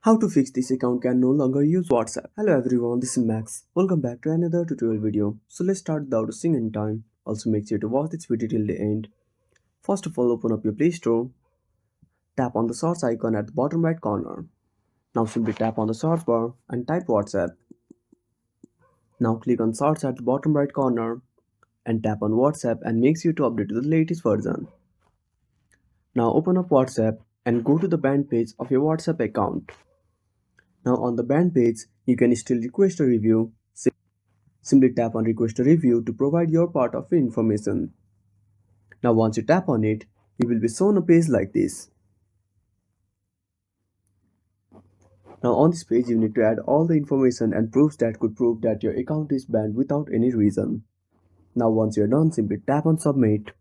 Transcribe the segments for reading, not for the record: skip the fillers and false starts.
How to fix this account can no longer use WhatsApp. Hello everyone, this is Max. Welcome back to another tutorial video. So let's start without wasting any time. Also make sure to watch this video till the end. First of all, open up your Play Store. Tap on the search icon at the bottom right corner. Now simply tap on the search bar and type WhatsApp. Now click on search at the bottom right corner and tap on WhatsApp and make sure to update to the latest version. Now open up WhatsApp and go to the banned page of your WhatsApp account. Now on the banned page, you can still request a review. Simply tap on request a review to provide your part of the information. Now once you tap on it, you will be shown a page like this. Now on this page you need to add all the information and proofs that could prove that your account is banned without any reason. Now once you are done, simply tap on submit.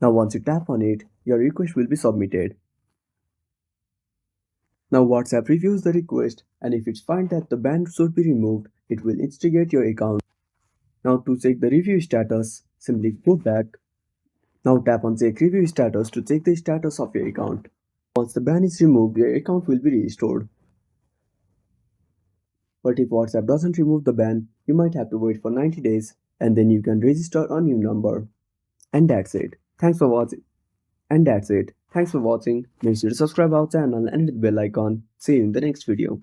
Now once you tap on it, your request will be submitted. Now WhatsApp reviews the request, and if it finds that the ban should be removed, it will instigate your account. Now to check the review status, simply go back. Now tap on check review status to check the status of your account. Once the ban is removed, your account will be restored. But if WhatsApp doesn't remove the ban, you might have to wait for 90 days and then you can register a new number. And that's it. Thanks for watching. Thanks for watching. Make sure to subscribe our channel and hit the bell icon. See you in the next video.